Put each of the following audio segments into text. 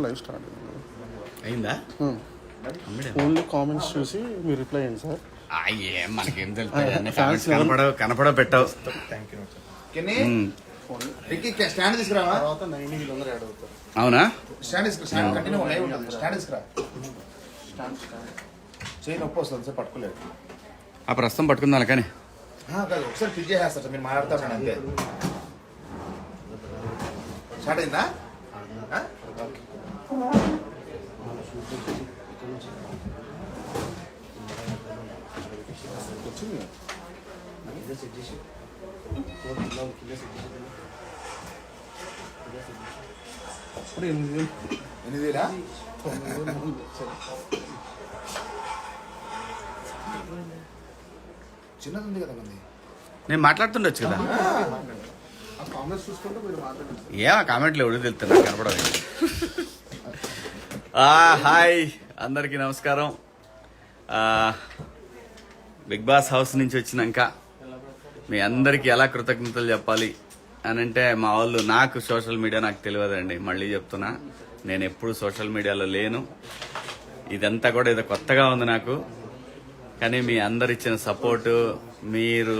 Live start అయిందా? Only comments చూసి మీరు రిప్లై అయ్యండి సార్. ఏం మనకేం తెలుసు, కనపడవ పెట్టావు. స్టాండ్ తీసుకురావా? తర్వాత 90 వీళ్ళందరూ యాడ్ అవుతారు. అవునా? స్టాండ్ కంటిన్యూ లైవ్ ఉంటుంది. స్టాండ్ తీసుకురా. చేయి నొప్పి వస్తుంది సార్, పట్టుకోలేదు. ఆ ప్రస్తుతం పట్టుకుందా కానీ కాదు, ఒకసారి పిక్ చేసేస్తారు సార్, మీరు మాట్లాడతారు అంతే. స్టార్ట్ అయిందా? ఇప్పుడు 8,000 8,000 చిన్నది ఉంది కదా మంది. నేను మాట్లాడుతుండొచ్చు కదా. కామెంట్స్ చూసుకుంటే మీరు మాట్లాడండి. ఏమా కామెంట్లు ఎవరు తెలుస్తున్నా కనపడదు. హాయ్ అందరికీ నమస్కారం. బిగ్ బాస్ హౌస్ నుంచి వచ్చినాక మీ అందరికీ ఎలా కృతజ్ఞతలు చెప్పాలి అని అంటే, మా వాళ్ళు నాకు సోషల్ మీడియా నాకు తెలియదండి. మళ్ళీ చెప్తున్నా, నేను ఎప్పుడు సోషల్ మీడియాలో లేను. ఇదంతా కూడా ఏదో కొత్తగా ఉంది నాకు. కానీ మీ అందరు ఇచ్చిన సపోర్టు, మీరు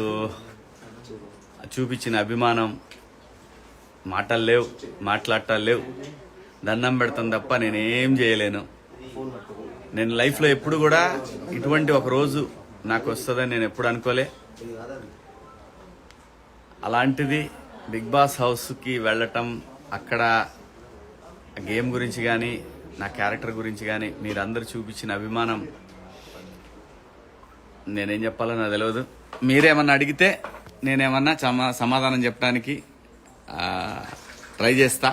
చూపించిన అభిమానం, మాటలు లేవు, మాట్లాడటాలు లేవు. దండం పెడతాను తప్ప నేనేం చేయలేను. నేను లైఫ్లో ఎప్పుడు కూడా ఇటువంటి ఒక రోజు నాకు వస్తుందని నేను ఎప్పుడు అనుకోలే. అలాంటిది బిగ్ బాస్ హౌస్కి వెళ్ళటం, అక్కడ గేమ్ గురించి కానీ నా క్యారెక్టర్ గురించి కానీ మీరందరూ చూపించిన అభిమానం నేనేం చెప్పాలో నాకు తెలియదు. మీరేమన్నా అడిగితే నేనేమన్నా సమాధానం చెప్పడానికి ట్రై చేస్తా.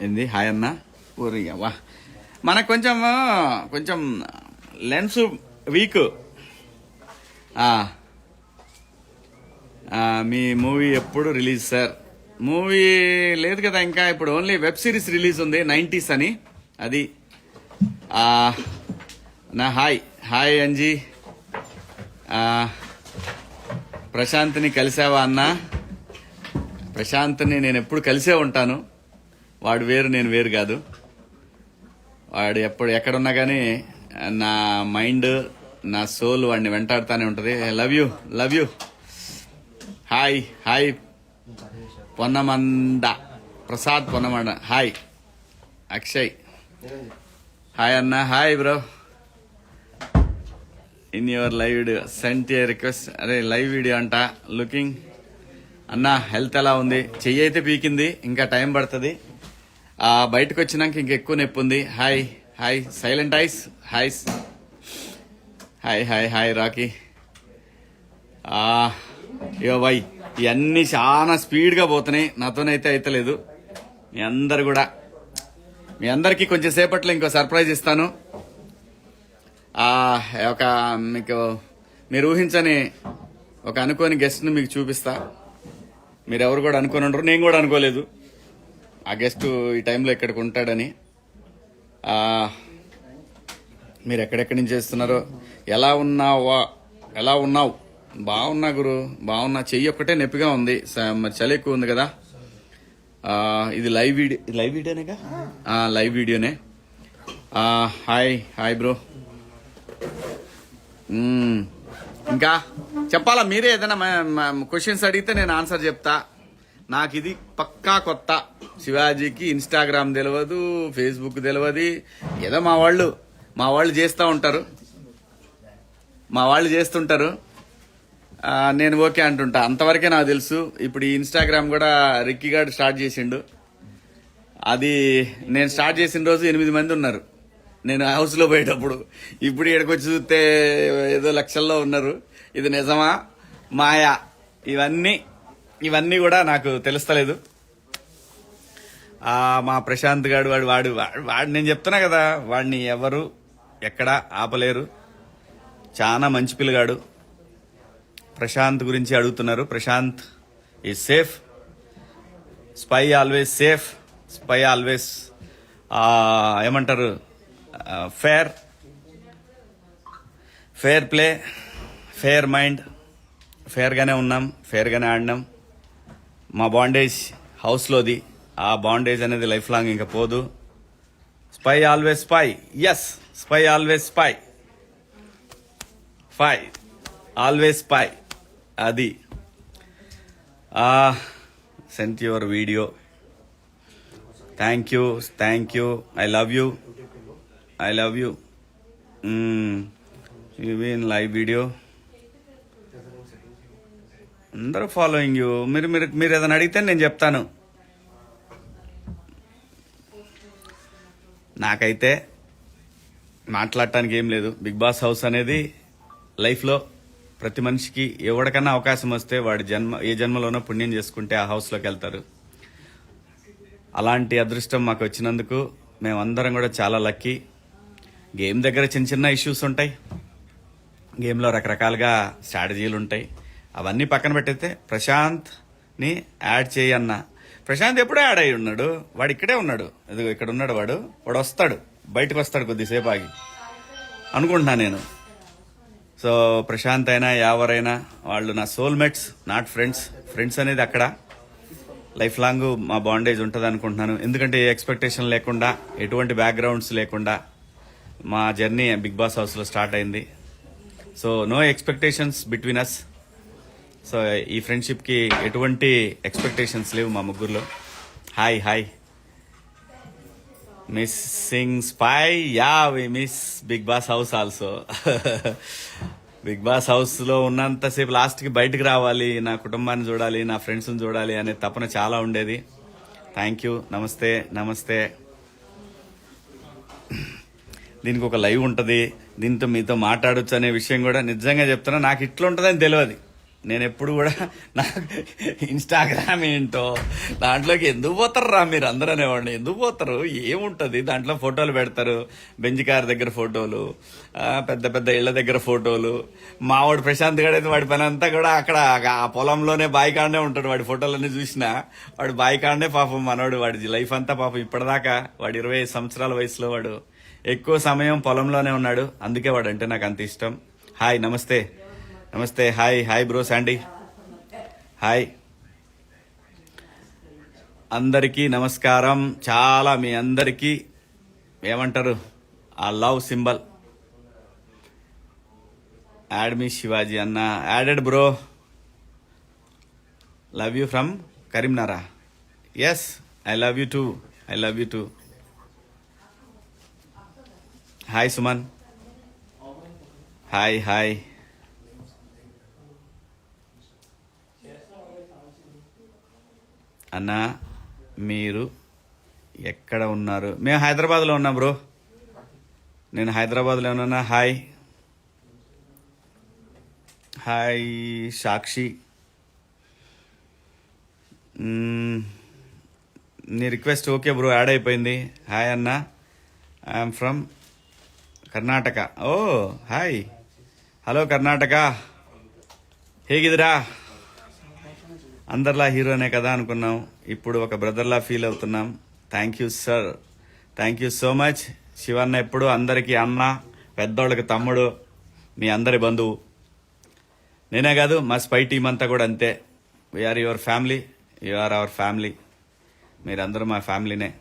ఏంది హాయ్ అన్న ఊరి వా. మనకు కొంచెం లెన్స్ వీక్. మీ మూవీ ఎప్పుడు రిలీజ్ సార్? మూవీ లేదు కదా ఇంకా, ఇప్పుడు ఓన్లీ వెబ్ సిరీస్ రిలీజ్ ఉంది 90s అని. అది నా హాయ్ అంజీ. ప్రశాంత్ని కలిసావా అన్న? ప్రశాంత్ని నేను ఎప్పుడు కలిసే ఉంటాను. వాడు వేరు, నేను వేరు కాదు. వాడు ఎక్కడున్నా కానీ నా మైండ్, నా సోల్ వాడిని వెంటాడుతూనే ఉంటుంది. Love you. Hi Ponnamanda Prasad Ponnamanda. Hi Akshay. Hi అన్న. Hi bro. In your live video sent a request. అరే లైవ్ వీడియో అంట. లుకింగ్ అన్న హెల్త్ ఎలా ఉంది? చెయ్యి అయితే పీకింది, ఇంకా టైం పడుతుంది. బయటకు వచ్చినాక ఇంకెక్కువ నొప్పి ఉంది. Hi silent ice. Hi Rocky. యో బై, ఇవన్నీ చాలా స్పీడ్గా పోతున్నాయి, నాతోనైతే అయితలేదు. మీ అందరికీ కొంచెం సేపట్లో ఇంకో సర్ప్రైజ్ ఇస్తాను. మీరు ఊహించని ఒక అనుకోని గెస్ట్ని మీకు చూపిస్తా. మీరెవరు కూడా అనుకోని ఉండరు, నేను కూడా అనుకోలేదు ఆ గెస్ట్ ఈ టైంలో ఇక్కడికి ఉంటాడని. మీరు ఎక్కడెక్కడి నుంచి చేస్తున్నారో, ఎలా ఉన్నావు? బాగున్నా గురు, బాగున్నా. చెయ్యి ఒక్కటే నొప్పిగా ఉంది, చలి ఎక్కువ ఉంది కదా. ఇది లైవ్ వీడియోనేగా? లైవ్ వీడియోనే. Hi bro. ఇంకా చెప్పాలా? మీరే ఏదైనా క్వశ్చన్స్ అడిగితే నేను ఆన్సర్ చెప్తా. నాకు ఇది పక్కా కొత్త. శివాజీకి ఇన్స్టాగ్రామ్ తెలియదు, ఫేస్బుక్ తెలియదు. ఏదో మా వాళ్ళు చేస్తుంటారు. నేను ఓకే అంటుంటా, అంతవరకే నాకు తెలుసు. ఇప్పుడు ఈ ఇన్స్టాగ్రామ్ కూడా రిక్కీ గారు స్టార్ట్ చేసిండు. అది నేను స్టార్ట్ చేసిన రోజు 8 మంది ఉన్నారు నేను హౌస్లో పోయేటప్పుడు. ఇప్పుడు ఇక్కడికి వచ్చి చూస్తే ఏదో లక్షల్లో ఉన్నారు. ఇది నిజమా మాయా? ఇవన్నీ కూడా నాకు తెలుస్తలేదు. మా ప్రశాంత్ గాడు వాడు నేను చెప్తున్నా కదా, వాడిని ఎవరు ఎక్కడ ఆపలేరు. చాలా మంచి పిల్లగాడు. ప్రశాంత్ గురించి అడుగుతున్నారు. Prashanth is safe. Spy always safe. Spy always ఏమంటారు ఫేర్ ప్లే, ఫేర్ మైండ్, ఫేర్గానే ఉన్నాం, ఫేర్గానే ఆడినాం. మా బాండేజ్ హౌస్లోది, ఆ బాండేజ్ అనేది లైఫ్ లాంగ్ ఇంకా పోదు. Spy always spy, yes spy always spy, always spy. అది sent your video. Thank you. I love you. In live video అందరూ ఫాలోయింగ్ యూ. మీరు ఏదైనా అడిగితే నేను చెప్తాను. నాకైతే మాట్లాడటానికి ఏం లేదు. బిగ్ బాస్ హౌస్ అనేది లైఫ్లో ప్రతి మనిషికి ఎవరికన్నా అవకాశం వస్తే వాడి ఏ జన్మలోనో పుణ్యం చేసుకుంటే ఆ హౌస్లోకి వెళ్తారు. అలాంటి అదృష్టం మాకు వచ్చినందుకు మేమందరం కూడా చాలా లక్కీ. గేమ్ దగ్గర చిన్న ఇష్యూస్ ఉంటాయి, గేమ్లో రకరకాలుగా స్ట్రాటజీలు ఉంటాయి. అవన్నీ పక్కన పెట్టేస్తే ప్రశాంత్ని యాడ్ చేయన్న. ప్రశాంత్ ఎప్పుడూ యాడ్ అయి ఉన్నాడు, వాడు ఇక్కడే ఉన్నాడు. ఇదిగో ఇక్కడ ఉన్నాడు వాడు వస్తాడు, బయటకు వస్తాడు కొద్దిసేపు ఆగి అనుకుంటున్నాను నేను. సో ప్రశాంత్ అయినా ఎవరైనా వాళ్ళు నా సోల్మేట్స్, నాట్ ఫ్రెండ్స్ అనేది అక్కడ లైఫ్ లాంగ్ మా బాండేజ్ ఉంటుంది అనుకుంటున్నాను. ఎందుకంటే ఏ ఎక్స్పెక్టేషన్ లేకుండా, ఎటువంటి బ్యాక్గ్రౌండ్స్ లేకుండా మా జర్నీ బిగ్ బాస్ హౌస్లో స్టార్ట్ అయింది. So no expectations between us. So ఈ ఫ్రెండ్షిప్కి ఎటువంటి ఎక్స్పెక్టేషన్స్ లేవు మా ముగ్గురులో. Hi missing spy, yeah we miss big boss house also. Big boss హౌస్లో ఉన్నంతసేపు లాస్ట్కి బయటకు రావాలి, నా కుటుంబాన్ని చూడాలి, నా ఫ్రెండ్స్ని చూడాలి అనే తపన చాలా ఉండేది. Thank you. నమస్తే. దీనికి ఒక లైవ్ ఉంటుంది, దీంతో మీతో మాట్లాడొచ్చు అనే విషయం కూడా నిజంగా చెప్తున్నా, నాకు ఇట్లా ఉంటుందని తెలియదు. నేను ఎప్పుడు కూడా నాకు ఇన్స్టాగ్రామ్ ఏంటో దాంట్లోకి ఎందుకు పోతారు మీరు అందరూ అనేవాడిని. ఎందుకు పోతారు, ఏముంటుంది దాంట్లో? ఫోటోలు పెడతారు, బెంజ్ కార్ దగ్గర ఫోటోలు, పెద్ద ఇళ్ల దగ్గర ఫోటోలు. మావాడు ప్రశాంత్ గడ అయితే వాడి పని అంతా కూడా అక్కడ ఆ పొలంలోనే బాయికాండే ఉంటాడు. వాడి ఫోటోలన్నీ చూసినా వాడు బాయికాండే. పాపం మనోడు, వాడి లైఫ్ అంతా పాపం ఇప్పటిదాకా వాడు 25 సంవత్సరాల వయసులో వాడు ఎక్కువ సమయం పొలంలోనే ఉన్నాడు. అందుకే వాడు అంటే నాకు అంత ఇష్టం. హాయ్, నమస్తే. Hi bro Sandy. హాయ్ అందరికీ నమస్కారం. చాలా మీ అందరికీ ఏమంటారు ఆ love symbol. Add me Shivaji అన్న, added bro. Love you from Karimnagar. Yes, I love you too. Hi Suman. Hi. అన్నా మీరు ఎక్కడ ఉన్నారు? మేము హైదరాబాద్లో ఉన్నాం బ్రో. నేను హైదరాబాద్లో ఉన్నా. హాయ్ సాక్షి. నీ రిక్వెస్ట్ ఓకే బ్రో, యాడ్ అయిపోయింది. హాయ్ అన్న, I'm from Karnataka. Oh hi, hello Karnataka, ಹೇಗಿದ್ದೀರಾ? అందరిలా హీరోనే కదా అనుకున్నాం, ఇప్పుడు ఒక బ్రదర్లా ఫీల్ అవుతున్నాం. Thank you sir, thank you so much. Shivanna ఎప్పుడు అందరికీ అన్న, పెద్దోళ్ళకి తమ్ముడు, మీ అందరి బంధువు. నేనే కాదు, మా స్పై టీం అంతా కూడా అంతే. We are your family, you are our family. మీరందరూ మా ఫ్యామిలీనే.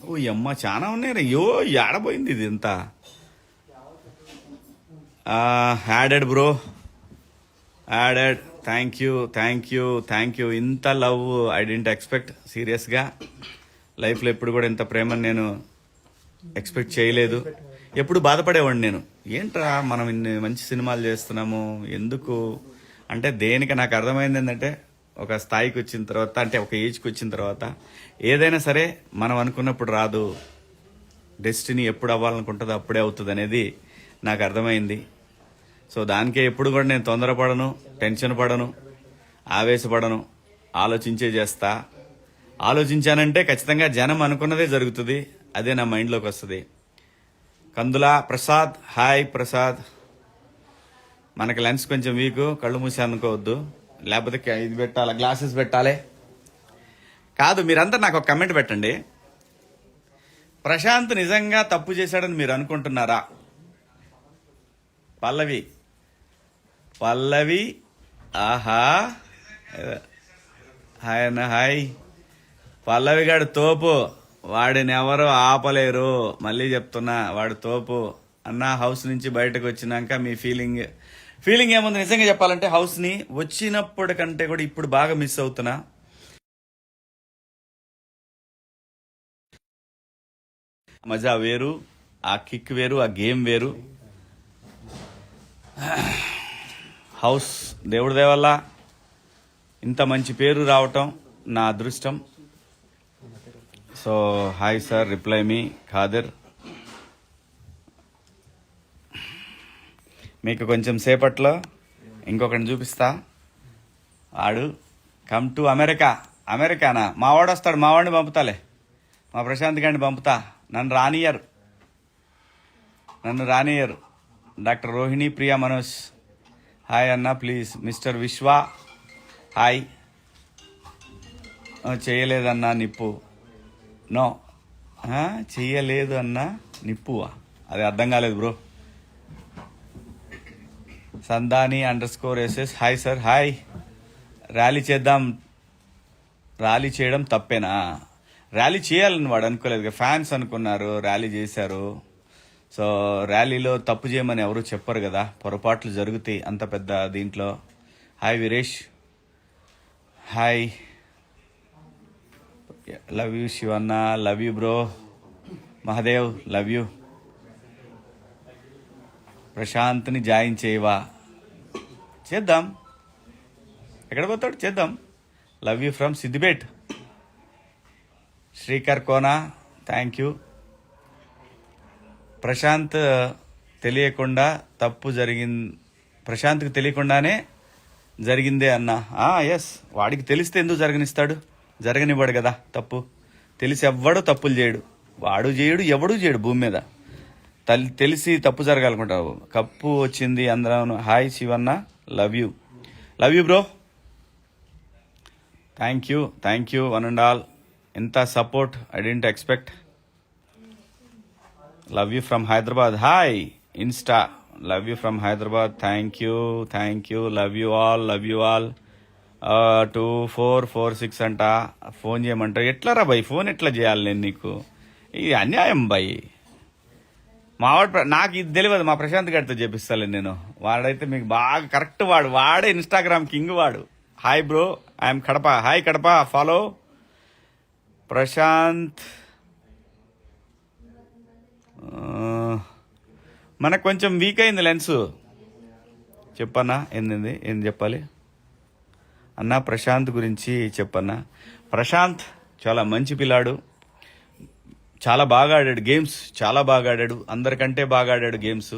ఓ అమ్మ, చాలా ఉన్నాయి. అయ్యో ఏడబోయింది ఇది ఇంత. Added bro, added. Thank you. ఇంత లవ్ ఐ డెంట్ ఎక్స్పెక్ట్. సీరియస్గా లైఫ్లో ఎప్పుడు కూడా ఇంత ప్రేమను నేను ఎక్స్పెక్ట్ చేయలేదు. ఎప్పుడు బాధపడేవాడిని నేను, ఏంట్రా మనం ఇన్ని మంచి సినిమాలు చేస్తున్నాము ఎందుకు అంటే. దేనికి నాకు అర్థమైంది ఏంటంటే, ఒక స్థాయికి వచ్చిన తర్వాత, అంటే ఒక ఏజ్కి వచ్చిన తర్వాత ఏదైనా సరే మనం అనుకున్నప్పుడు రాదు. డెస్టినీ ఎప్పుడు అవ్వాలనుకుంటుందో అప్పుడే అవుతుంది అనేది నాకు అర్థమైంది. సో దానికే ఎప్పుడు కూడా నేను తొందరపడను, టెన్షన్ పడను, ఆవేశపడను, ఆలోచించే చేస్తా. ఆలోచించానంటే ఖచ్చితంగా జనం అనుకున్నదే జరుగుతుంది. అదే నా మైండ్లోకి వస్తుంది. కందులా ప్రసాద్. హాయ్ ప్రసాద్. మనకి లెన్స్ కొంచెం వీక్, కళ్ళు మూసి అనుకోవద్దు, లేకపోతే ఇది పెట్టాలి, గ్లాసెస్ పెట్టాలి. కాదు, మీరంతా నాకు ఒక కమెంట్ పెట్టండి. ప్రశాంత్ నిజంగా తప్పు చేశాడని మీరు అనుకుంటున్నారా? పల్లవి ఆహా హాయ్ అన్న హాయ్. పల్లవి గాడు తోపు, వాడిని ఎవరు ఆపలేరు. మళ్ళీ చెప్తున్నా, వాడు తోపు అన్న. హౌస్ నుంచి బయటకు వచ్చినాక మీ ఫీలింగ్ ఏముంది? నిజంగా చెప్పాలంటే హౌస్ ని వచ్చినప్పటి కంటే కూడా ఇప్పుడు బాగా మిస్ అవుతున్నా. మజా వేరు, ఆ కిక్ వేరు, ఆ గేమ్ వేరు. హౌస్ దేవుడి దేవల్ల ఇంత మంచి పేరు రావటం నా అదృష్టం. సో హాయ్ సార్, రిప్లై మీ ఖాదర్. మీకు కొంచెం సేపట్లో ఇంకొకరిని చూపిస్తా. వాడు కమ్ టు అమెరికానా? మా వాడు వస్తాడు, మా వాడిని పంపుతాలే, మా ప్రశాంత్ గారిని పంపుతా. నన్ను రానియరు. డాక్టర్ రోహిణి ప్రియా మనోజ్ హాయ్ అన్న ప్లీజ్. మిస్టర్ విశ్వ హాయ్. చేయలేదన్నా నిప్పు. నో, చెయ్యలేదు అన్నా నిప్పువా? అది అర్థం కాలేదు bro. Sandani _SS hi sir hi. Rally చేయడం తప్పేనా? ర్యాలీ చేయాలని వాడు అనుకోలేదు, ఫ్యాన్స్ అనుకున్నారు, ర్యాలీ చేశారు. సో ర్యాలీలో తప్పు చేయమని ఎవరు చెప్పరు కదా, పొరపాట్లు జరుగుతాయి అంత పెద్ద దీంట్లో. Hi Veeresh hi. Love you Shivanna, love you bro. Mahadev love you. ప్రశాంత్ని జాయిన్ చేయవా? చేద్దాం, ఎక్కడ పోతాడు, చేద్దాం. Love you from Siddipet. Srikar Kona thank you. ప్రశాంత్కి తెలియకుండానే జరిగిందే అన్న. ఎస్, వాడికి తెలిస్తే ఎందుకు జరగనిస్తాడు? జరగనివ్వడు కదా తప్పు. తెలిసి ఎవ్వడు తప్పులు చేయడు, వాడు చేయడు, ఎవడు చేయడు భూమి మీద. తెలిసి తప్పు జరగాలనుకుంటావు. కప్పు వచ్చింది అందరూ. Hi Shivanna, love you bro. Thank you one and all. ఎంత support, I didn't expect. Love you from Hyderabad hi. Insta love you from Hyderabad. Thank you. Love you all. 2446 అంట. ఫోన్ చేయమంటావు? ఎట్లా రా బాయ్, ఫోన్ ఎట్లా చేయాలి నేను నీకు? ఇది అన్యాయం బాయ్. నాకు ఇది తెలియదు, మా ప్రశాంత్ గారితో చేపిస్తాను నేను. వాడైతే మీకు బాగా కరెక్ట్, వాడే ఇన్స్టాగ్రామ్ కింగ్ వాడు. Hi bro, I'm Kadapa. Hi Kadapa, follow Prashanth. మనకు కొంచెం వీక్ అయింది లెన్స్. చెప్పన్నా, ఏం చెప్పాలి అన్నా? ప్రశాంత్ గురించి చెప్పన్నా. ప్రశాంత్ చాలా మంచి పిల్లాడు, చాలా బాగా ఆడాడు గేమ్స్, చాలా బాగా ఆడాడు, అందరికంటే బాగా ఆడాడు గేమ్స్.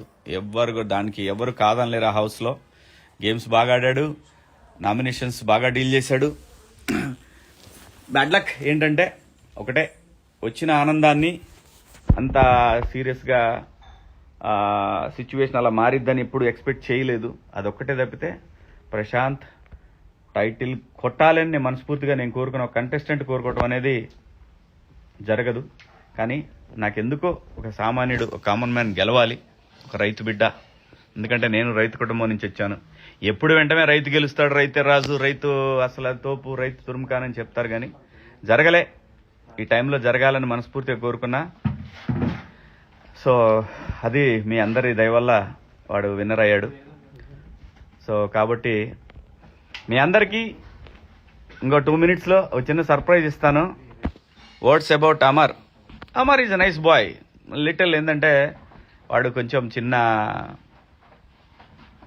ఎవరు కాదనలేరు ఆ హౌస్లో. గేమ్స్ బాగా ఆడాడు, నామినేషన్స్ బాగా డీల్ చేశాడు. బ్యాడ్ లక్ ఏంటంటే ఒకటే, వచ్చిన ఆనందాన్ని అంత సీరియస్గా సిచ్యువేషన్ అలా మారిద్దని ఎప్పుడు ఎక్స్పెక్ట్ చేయలేదు. అదొక్కటే తప్పితే ప్రశాంత్ టైటిల్ కొట్టాలని నేను మనస్ఫూర్తిగా కోరుకున్న ఒక కంటెస్టెంట్ కోరుకోవటం అనేది జరగదు. కానీ నాకెందుకో ఒక సామాన్యుడు, ఒక కామన్ మ్యాన్ గెలవాలి, ఒక రైతు బిడ్డ. ఎందుకంటే నేను రైతు కుటుంబం నుంచి వచ్చాను. ఎప్పుడు వెంటనే రైతు గెలుస్తాడు, రైతే రాజు, రైతు అసలు తోపు, రైతు తురుముకానని చెప్తారు, కానీ జరగలే. ఈ టైంలో జరగాలని మనస్ఫూర్తిగా కోరుకున్నా. సో అది మీ అందరి దయ వల్ల వాడు విన్నర్ అయ్యాడు. సో కాబట్టి మీ అందరికీ ఇంకో 2 minutesలో ఒక చిన్న సర్ప్రైజ్ ఇస్తాను. Words about Amar is a nice bye. Little ఏంటంటే వాడు కొంచెం చిన్న,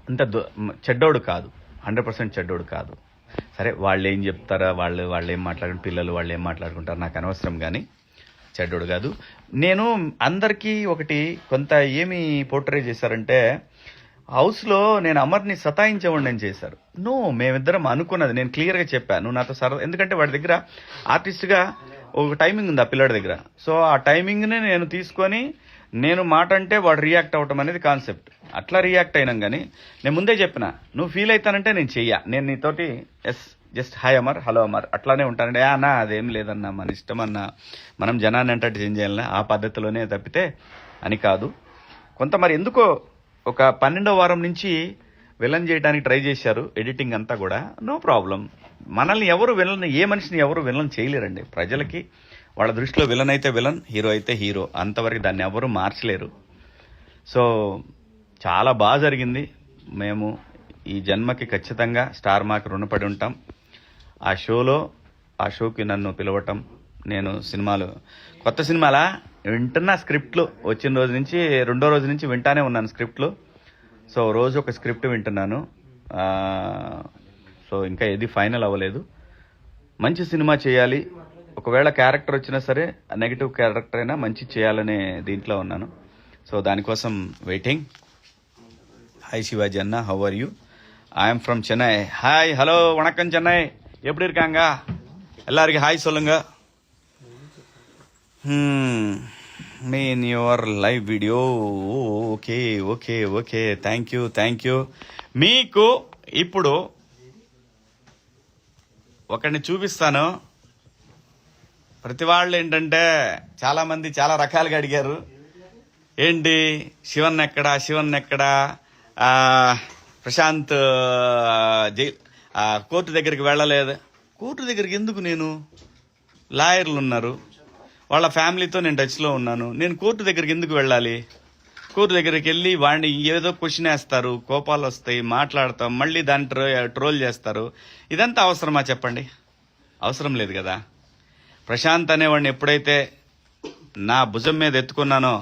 అంత చెడ్డోడు కాదు, 100% చెడ్డోడు కాదు. సరే, వాళ్ళు ఏం చెప్తారా, వాళ్ళు ఏం మాట్లాడుకుంటారు, పిల్లలు వాళ్ళు ఏం మాట్లాడుకుంటారు నాకు అనవసరం, కానీ చెడ్డోడు కాదు. నేను అందరికీ ఒకటి కొంత ఏమి పోర్ట్రే చేశారంటే, హౌస్లో నేను అమర్ని సతాయించేవాడిని చేశారు. మేమిద్దరం అనుకున్నది, నేను క్లియర్గా చెప్పాను, నువ్వు నాతో సరదా, ఎందుకంటే వాడి దగ్గర ఆర్టిస్ట్గా ఒక టైమింగ్ ఉంది ఆ పిల్లాడి దగ్గర. సో ఆ టైమింగ్ని నేను తీసుకొని, నేను మాట అంటే వాడు రియాక్ట్ అవ్వటం అనేది కాన్సెప్ట్. అట్లా రియాక్ట్ అయినాం. కానీ నేను ముందే చెప్పిన, నువ్వు ఫీల్ అవుతానంటే నేను చెయ్యా, నేను నీతోటి just hi Amar, hello Amar అట్లానే ఉంటానండి. అన్నా అదేం లేదన్నా, మన ఇష్టం అన్నా, మనం జనాన్ని ఎంటర్టైన్ చేయాలన్నా ఆ పద్ధతిలోనే తప్పితే అని కాదు. కొంత మరి ఎందుకో ఒక 12వ వారం నుంచి విలన్ చేయడానికి ట్రై చేశారు, ఎడిటింగ్ అంతా కూడా. నో ప్రాబ్లం, మనల్ని ఎవరు విలన్, ఏ మనిషిని ఎవరు విలన్ చేయలేరండి. ప్రజలకి వాళ్ళ దృష్టిలో విలన్ అయితే విలన్, హీరో అయితే హీరో, అంతవరకు దాన్ని ఎవరు మార్చలేరు. సో చాలా బాగా జరిగింది. మేము ఈ జన్మకి ఖచ్చితంగా స్టార్ మార్క్ రుణపడి ఉంటాం. ఆ షోకి నన్ను పిలవటం, నేను సినిమాలు, కొత్త సినిమాలా వింటున్నా, స్క్రిప్ట్లు వచ్చిన రోజు నుంచి 2వ రోజు నుంచి వింటానే ఉన్నాను స్క్రిప్ట్లు. సో రోజు ఒక స్క్రిప్ట్ వింటున్నాను. సో ఇంకా ఏది ఫైనల్ అవ్వలేదు. మంచి సినిమా చేయాలి, ఒకవేళ క్యారెక్టర్ వచ్చినా సరే నెగిటివ్ క్యారెక్టర్ అయినా మంచి చేయాలనే దీంట్లో ఉన్నాను. సో దానికోసం వెయిటింగ్. హాయ్ శివాజీ అన్న, how are you? I'm from Chennai. Hi, hello, வணக்கம் சென்னை, எப்படி இருக்காங்க எல்லாருக்கும்? ஹாய் சொல்லுங்க. Mean your live video. Okay okay okay, thank you. మీకు ఇప్పుడు ఒకరిని చూపిస్తాను. ప్రతి వాళ్ళు ఏంటంటే చాలా మంది చాలా రకాలుగా అడిగారు, ఏంటి శివన్ ఎక్కడా, ప్రశాంత్ కోర్టు దగ్గరికి వెళ్ళలేదు. కోర్టు దగ్గరికి ఎందుకు? నేను లాయర్లు ఉన్నారు, వాళ్ళ ఫ్యామిలీతో నేను టచ్లో ఉన్నాను. నేను కోర్టు దగ్గరికి ఎందుకు వెళ్ళాలి? కోర్టు దగ్గరికి వెళ్ళి వాడిని ఏదో క్వశ్చన్ వేస్తారు, కోపాలు వస్తాయి, మాట్లాడతాం, మళ్ళీ దాన్ని ట్రోల్ చేస్తారు. ఇదంతా అవసరమా చెప్పండి? అవసరం లేదు కదా. ప్రశాంత్ అనేవాడిని ఎప్పుడైతే నా భుజం మీద ఎత్తుకున్నానో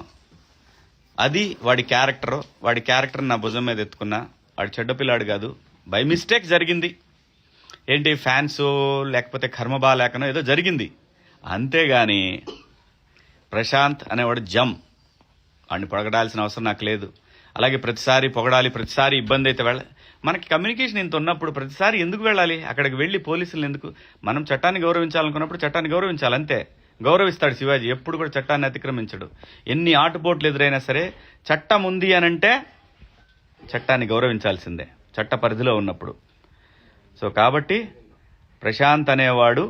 అది వాడి క్యారెక్టర్ నా భుజం మీద ఎత్తుకున్నా. వాడు చెడ్డపిల్లాడు కాదు, బై మిస్టేక్ జరిగింది. ఏంటి ఫ్యాన్స్ లేకపోతే కర్మ బాలేకనో ఏదో జరిగింది, అంతేగాని ప్రశాంత్ అనేవాడు వాడిని పొగడాల్సిన అవసరం నాకు లేదు. అలాగే ప్రతిసారి పొగడాలి, ప్రతిసారి ఇబ్బంది అయితే మనకి కమ్యూనికేషన్ ఇంత ఉన్నప్పుడు ప్రతిసారి ఎందుకు వెళ్ళాలి అక్కడికి? వెళ్ళి పోలీసులను ఎందుకు? మనం చట్టాన్ని గౌరవించాలనుకున్నప్పుడు చట్టాన్ని గౌరవించాలి, అంతే. గౌరవిస్తాడు శివాజీ, ఎప్పుడు కూడా చట్టాన్ని అతిక్రమించడు. ఎన్ని ఆటుపోట్లు ఎదురైనా సరే చట్టం ఉంది అనంటే చట్టాన్ని గౌరవించాల్సిందే, చట్ట పరిధిలో ఉన్నప్పుడు. సో కాబట్టి ప్రశాంత్ అనేవాడు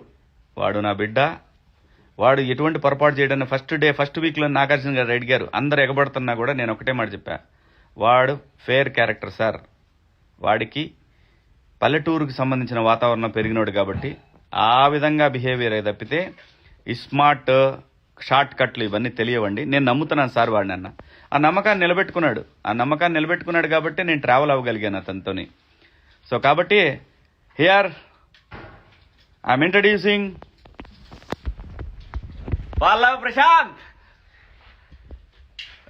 నా బిడ్డ. వాడు ఎటువంటి పొరపాటు చేయడానికి ఫస్ట్ వీక్లో నాగార్జున గారు అడిగారు, అందరు ఎగబడుతున్నా కూడా నేను ఒకటే మాట చెప్పా, వాడు ఫేర్ క్యారెక్టర్ సార్. వాడికి పల్లెటూరుకు సంబంధించిన వాతావరణం పెరిగినోడు కాబట్టి ఆ విధంగా బిహేవియర్ తప్పితే ఈ స్మార్ట్ షార్ట్ కట్లు ఇవన్నీ తెలియవండి. నేను నమ్ముతున్నాను సార్ వాడిని అన్న. ఆ నమ్మకాన్ని నిలబెట్టుకున్నాడు కాబట్టి నేను ట్రావెల్ అవ్వగలిగాను అతనితోని. సో కాబట్టి here I'm introducing Pallav Prashanth.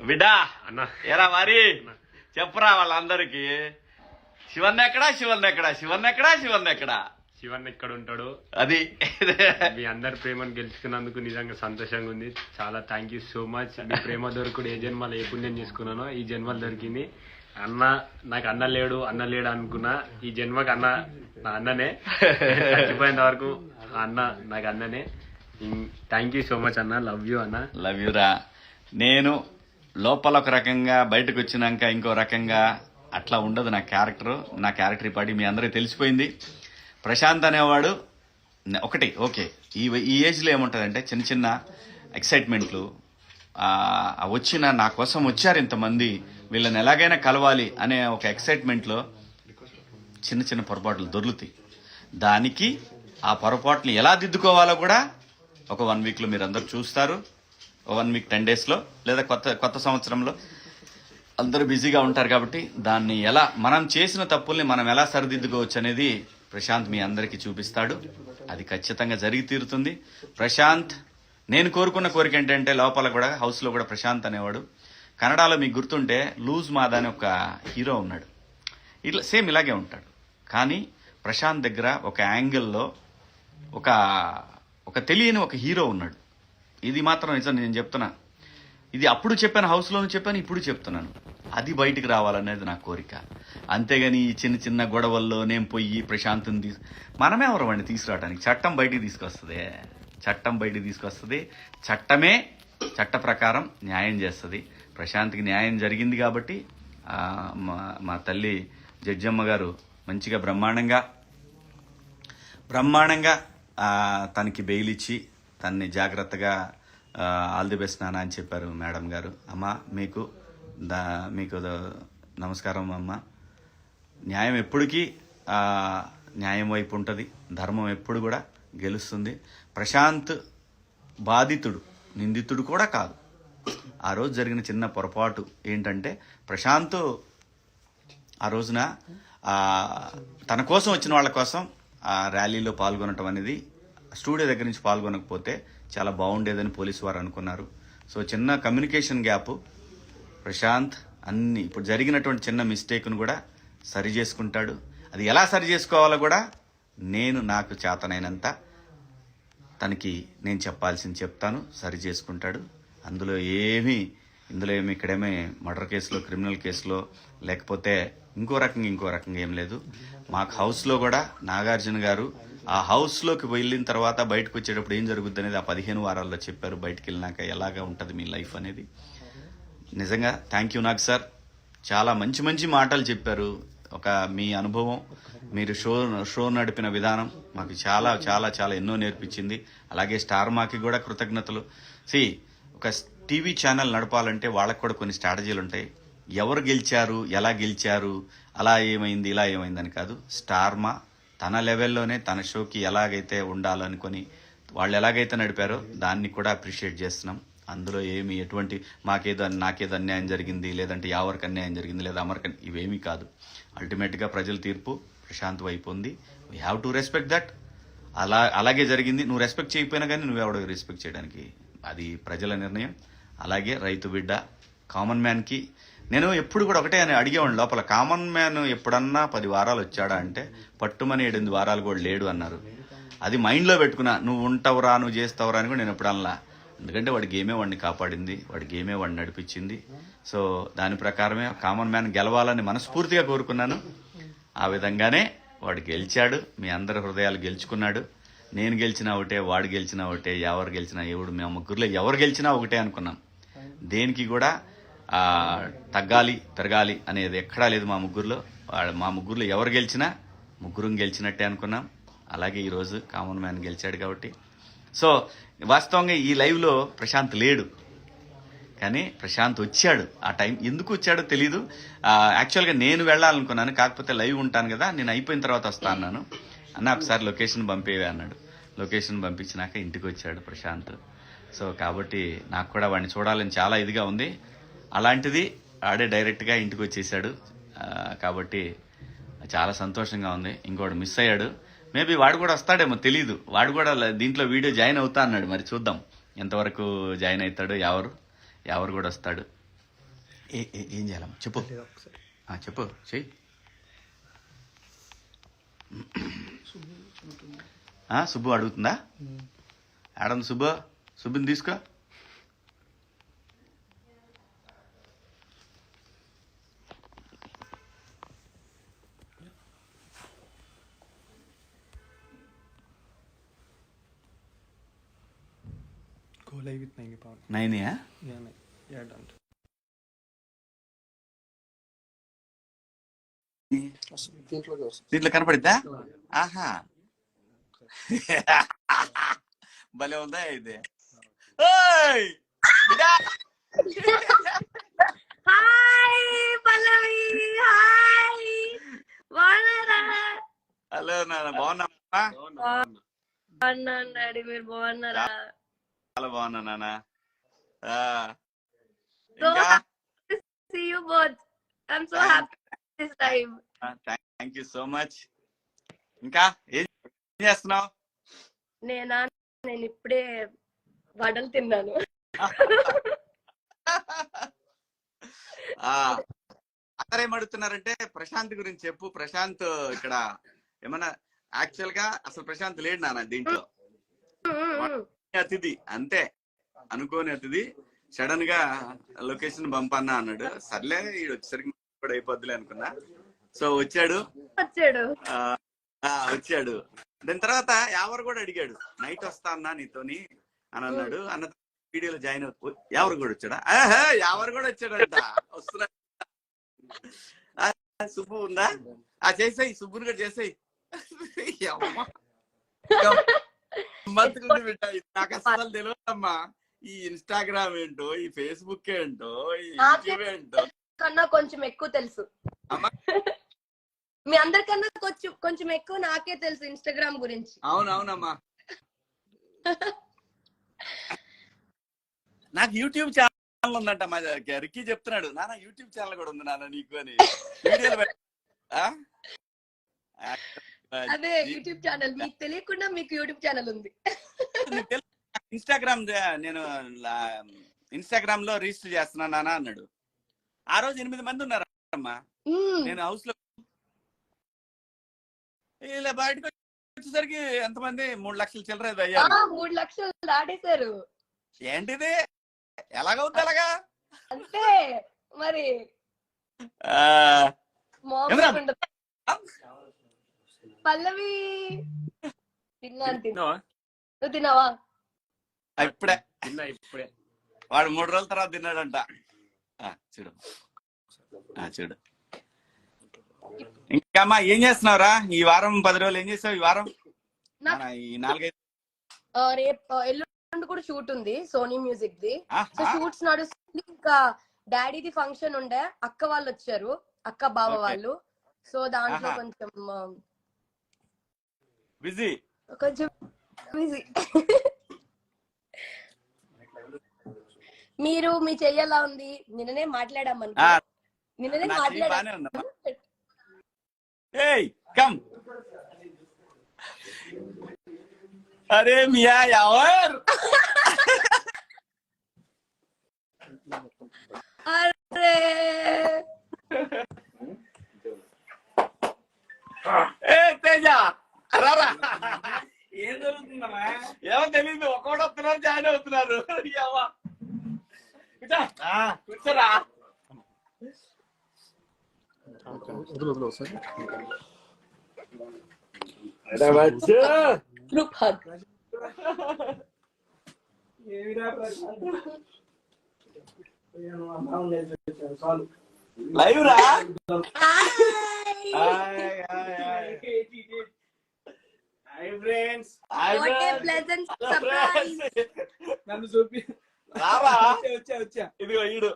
బిడ్డా ఎరా మరి చెప్పరా వాళ్ళందరికీ, శివన్ ఎక్కడా? శివన్ ఎక్కడ ఉంటాడు? అది మీ అందరి ప్రేమను గెలుచుకున్నందుకు నిజంగా సంతోషంగా ఉంది. చాలా థ్యాంక్ యూ సో మచ్. మీ ప్రేమ దొరకడు ఏ జన్మలో ఏ పుణ్యం చేసుకున్నానో ఈ జన్మలు దొరికింది. నాకు అన్న లేడు అనుకున్నా, ఈ జన్మకి నా అన్ననే. చచ్చిపోయేంత వరకు అన్న నాకు అన్ననే. థ్యాంక్ యూ సో మచ్ అన్న. లవ్ యూ అన్న. లవ్ యూ రా. నేను లోపల ఒక రకంగా, బయటకు వచ్చినాక ఇంకో రకంగా, అట్లా ఉండదు నా క్యారెక్టర్ పాటి మీ అందరికీ తెలిసిపోయింది. ప్రశాంత్ అనేవాడు ఒకటి ఓకే. ఈ ఏజ్లో ఏముంటుందంటే చిన్న చిన్న ఎక్సైట్మెంట్లు, నా కోసం వచ్చారు ఇంతమంది, వీళ్ళని ఎలాగైనా కలవాలి అనే ఒక ఎక్సైట్మెంట్లో చిన్న చిన్న పొరపాట్లు దొర్లుతాయి. దానికి ఆ పొరపాట్లు ఎలా దిద్దుకోవాలో కూడా ఒక 1 వీక్లో మీరు అందరూ చూస్తారు. 1 వీక్ 10 డేస్లో లేదా కొత్త సంవత్సరంలో అందరూ బిజీగా ఉంటారు కాబట్టి దాన్ని మనం చేసిన తప్పుల్ని మనం ఎలా సరిదిద్దుకోవచ్చు అనేది ప్రశాంత్ మీ అందరికీ చూపిస్తాడు. అది ఖచ్చితంగా జరిగి తీరుతుంది. ప్రశాంత్ నేను కోరుకున్న కోరిక ఏంటంటే లోపల కూడా హౌస్లో కూడా ప్రశాంత్ అనేవాడు, కన్నడలో మీకు గుర్తుంటే లూజ్ మాదా అని ఒక హీరో ఉన్నాడు, ఇట్లా సేమ్ ఇలాగే ఉంటాడు. కానీ ప్రశాంత్ దగ్గర ఒక యాంగిల్లో ఒక తెలియని ఒక హీరో ఉన్నాడు. ఇది మాత్రం నిజం, నేను చెప్తున్నా. ఇది అప్పుడు చెప్పాను, హౌస్లోనూ చెప్పాను, ఇప్పుడు చెప్తున్నాను. అది బయటికి రావాలనేది నా కోరిక. అంతేగాని ఈ చిన్న చిన్న గొడవల్లో నేను పోయి ప్రశాంత్ని మనమే ఎవరమండి తీసుకురావడానికి? చట్టం బయటికి తీసుకొస్తుంది. చట్టమే చట్ట ప్రకారం న్యాయం చేస్తుంది. ప్రశాంత్కి న్యాయం జరిగింది కాబట్టి మా తల్లి జడ్జమ్మ గారు మంచిగా బ్రహ్మాండంగా బ్రహ్మాండంగా తనకి బెయిల్ ఇచ్చి తనని జాగ్రత్తగా ఆల్ ది బెస్ట్ నాన్న అని చెప్పారు మేడం గారు. అమ్మ మీకు మీకు నమస్కారం అమ్మ. న్యాయం ఎప్పటికీ న్యాయం వైపు ఉంటుంది, ధర్మం ఎప్పుడు కూడా గెలుస్తుంది. ప్రశాంత్ బాధితుడు, నిందితుడు కూడా కాదు. ఆ రోజు జరిగిన చిన్న పొరపాటు ఏంటంటే ప్రశాంత్ ఆ రోజున తన కోసం వచ్చిన వాళ్ళ కోసం ఆ ర్యాలీలో పాల్గొనటం అనేది, స్టూడియో దగ్గర నుంచి పాల్గొనకపోతే చాలా బాగుండేదని పోలీసు వారు అనుకున్నారు. సో చిన్న కమ్యూనికేషన్ గ్యాప్. ప్రశాంత్ అన్ని ఇప్పుడు జరిగినటువంటి చిన్న మిస్టేక్ను కూడా సరి చేసుకుంటాడు. అది ఎలా సరి చేసుకోవాలో కూడా నాకు చేతనైనంత తనకి నేను చెప్పాల్సింది చెప్తాను, సరి చేసుకుంటాడు. ఇందులో ఏమి ఇక్కడేమీ మర్డర్ కేసులో, క్రిమినల్ కేసులో, లేకపోతే ఇంకో రకంగా ఏం లేదు. మాకు హౌస్లో కూడా నాగార్జున గారు ఆ హౌస్లోకి వెళ్ళిన తర్వాత బయటకు వచ్చేటప్పుడు ఏం జరుగుద్ది అనేది ఆ 15 వారాల్లో చెప్పారు. బయటకు వెళ్ళినాక ఎలాగా ఉంటుంది మీ లైఫ్ అనేది. నిజంగా థ్యాంక్ యూ నాగ్ సార్. చాలా మంచి మాటలు చెప్పారు. ఒక మీ అనుభవం, మీరు షో నడిపిన విధానం మాకు చాలా చాలా చాలా ఎన్నో నేర్పించింది. అలాగే స్టార్ మాకి కూడా కృతజ్ఞతలు. ఒక టీవీ ఛానల్ నడపాలంటే వాళ్ళకు కూడా కొన్ని స్ట్రాటజీలు ఉంటాయి. ఎవరు గెలిచారు, ఎలా గెలిచారు, అలా ఏమైంది, ఇలా ఏమైందని కాదు. స్టార్ మా తన లెవెల్లోనే తన షోకి ఎలాగైతే ఉండాలనుకొని వాళ్ళు ఎలాగైతే నడిపారో దాన్ని కూడా అప్రిషియేట్ చేస్తున్నాం. అందులో ఎటువంటి నాకేదో అన్యాయం జరిగింది, లేదంటే ఎవరికి అన్యాయం జరిగింది, లేదా అమర్కి ఇవేమీ కాదు. అల్టిమేట్గా ప్రజల తీర్పు ప్రశాంత్ వైపు ఉంది. We have to respect that. అలాగే జరిగింది. నువ్వు రెస్పెక్ట్ చేయకపోయినా కానీ నువ్వెవడో రెస్పెక్ట్ చేయడానికి, అది ప్రజల నిర్ణయం. అలాగే రైతు బిడ్డ కామన్ మ్యాన్కి నేను ఎప్పుడు కూడా ఒకటే అని అడిగేవాడిని లోపల, కామన్ మ్యాన్ ఎప్పుడన్నా 10 వారాలు వచ్చాడా అంటే పట్టుమని 7-8 వారాలు కూడా లేడు అన్నారు. అది మైండ్లో పెట్టుకున్నా. నువ్వు ఉంటావురా, నువ్వు చేస్తావురా అని కూడా నేను ఎప్పుడు అనలా. ఎందుకంటే వాడి గేమే వాడిని కాపాడింది, వాడి గేమే వాడిని నడిపించింది. సో దాని ప్రకారమే కామన్ మ్యాన్ గెలవాలని మనస్ఫూర్తిగా కోరుకున్నాను. ఆ విధంగానే వాడు గెలిచాడు. మీ అందరి హృదయాలు గెలుచుకున్నాడు. నేను గెలిచినా ఒకటే, వాడు గెలిచినా ఒకటే, ఎవరు గెలిచినా మేము ముగ్గురులో ఎవరు గెలిచినా ఒకటే అనుకున్నాం. దేనికి కూడా తగ్గాలి పెరగాలి అనేది ఎక్కడా లేదు మా ముగ్గురులో ఎవరు గెలిచినా ముగ్గురం గెలిచినట్టే అనుకున్నాం. అలాగే ఈరోజు కామన్ మ్యాన్ గెలిచాడు కాబట్టి. సో వాస్తవంగా ఈ లైవ్లో ప్రశాంత్ లేడు, కానీ ప్రశాంత్ వచ్చాడు. ఆ టైం ఎందుకు వచ్చాడో తెలీదు. యాక్చువల్గా నేను వెళ్ళాలనుకున్నాను, కాకపోతే లైవ్ ఉంటాను కదా, నేను అయిపోయిన తర్వాత వస్తా అన్నాను. అన్న ఒకసారి లొకేషన్ పంపేవే అన్నాడు. లొకేషన్ పంపించినాక ఇంటికి వచ్చాడు ప్రశాంత్. సో కాబట్టి నాకు కూడా వాడిని చూడాలని చాలా ఇదిగా ఉంది. అలాంటిది ఆడే డైరెక్ట్గా ఇంటికి వచ్చేసాడు. కాబట్టి చాలా సంతోషంగా ఉంది. ఇంకోటి మిస్ అయ్యాడు. మేబీ వాడు కూడా వస్తాడేమో తెలీదు. వాడు కూడా దీంట్లో వీడియో జాయిన్ అవుతా అన్నాడు. మరి చూద్దాం ఎంతవరకు జాయిన్ అవుతాడు. ఎవరు కూడా వస్తాడు. ఏం చేయాలమ్మా చెప్పు, చెప్పు చెయ్యి. సుబ్బు అడుగుతుందా? ఆడంది సుబ్బుని తీసుకో. Go live with 90 pound. 9 Yeah, 9. Yeah, done. దీంట్లో కనపడిద్దా? ఆహా భలే ఉందా ఇది. హలో నాన్న, బాగున్నా? మీరు బాగున్నారా? చాలా బాగున్నా నాన్న. See you both. I'm so happy this time. Thank you so much. ఇంకా ఏం చేస్తున్నావు? నేను ఇప్పుడే వడలు తిన్నాను. అందరేం అడుగుతున్నారంటే ప్రశాంత్ గురించి చెప్పు. ప్రశాంత్ ఇక్కడ ఏమన్నా యాక్చువల్ గా అసలు ప్రశాంత్ లేడు నాన్న దీంట్లో. అతిథి అంతే, అనుకోని అతిథి. సడన్ గా లొకేషన్ పంపన్నా అన్నాడు. సర్లే ఈడు వచ్చేసరికి కూడా అయిపోద్దులే అనుకున్నా. సో వచ్చాడు. దాని తర్వాత ఎవరు కూడా అడిగాడు, నైట్ వస్తా అన్నా నీతోని అని అన్నాడు. అన్న వీడియోలో జాయిన్ అవుతూ ఎవరు కూడా వచ్చాడా? ఎవరు కూడా వచ్చాడంట. వస్తున్నా. సుబ్బు ఉందా? చేసేయి, సుబ్బుని కూడా చేసేయి. గమ్మత్తుకుంది బిడ్డ. ఇది నాకు అసలు తెలియదమ్మా. ఈ ఇన్స్టాగ్రామ్ ఏంటో, ఈ ఫేస్బుక్ ఏంటో, ఈ యూట్యూబ్ ఏంటో కన్నా కొంచెం ఎక్కువ తెలుసు. అమ్మా. మీ అందరికన్నా కొంచెం ఎక్కువ నాకే తెలుసు ఇన్స్టాగ్రామ్ గురించి. అవునవునమ్మా. నాకు యూట్యూబ్ ఛానల్ ఉందంట. మా రిక్కీ చెప్తున్నాడు, నాన్న యూట్యూబ్ ఛానల్ కూడా ఉంది నాన్న నీకు అని. వీడియోలు అదే యూట్యూబ్ ఛానల్ మీకు తెలియకుండా మీకు యూట్యూబ్ ఛానల్ ఉంది. ఇన్స్టాగ్రామ్ నేను ఇన్స్టాగ్రామ్ లో రిజిస్టర్ చేస్తున్నా నాన్న అన్నాడు. ఆ రోజు 8 మంది ఉన్నారు అమ్మా. నేను హౌస్ లో ఇలా బయటకు వచ్చేసరికి ఎంతమంది 3 లక్షలు చిల్లర అయ్యారు. 3 లక్షలు దాటేశారు. ఏంటిది ఎలాగవుద్ది అలాగా? అంతే మరి. పల్లవి తిన్నాను. నువ్వు తిన్నావా? ఇప్పుడే ఇప్పుడే వాడు 3 రోజుల తర్వాత తిన్నాడంట. చూడు చూడు. ఇంకా అమ్మా ఏం చేస్తున్నావురా ఈ వారం? 10 రోజులు ఏం చేసావు ఈ వారం? ఈ 4-5 రేపు ఎల్లుండి కూడా షూట్ ఉంది సోనీ మ్యూజిక్ ది. సో షూట్స్ నడుస్తుంది. ఇంకా డాడీది ఫంక్షన్ ఉండే, అక్క వాళ్ళు వచ్చారు, అక్క బావ వాళ్ళు. సో దాంట్లో కొంచెం బిజీ. మీరు మీ చెయ్యలా ఉంది? నిన్ననే మాట్లాడామని. నిన్ననే మాట్లాడాను. కమ్ అరే మియా యావర్. అరే తేజ రారా. ఏం జరుగుతుందమ్మా? ఏమో తెలియదు. ఒక్కోడు వస్తున్నారు, జాయిన్ అవుతున్నారు. కూర్చోరా. Group hug. లైవ్ రా. నన్ను చూపి రావా. ఇదిగో ఈడు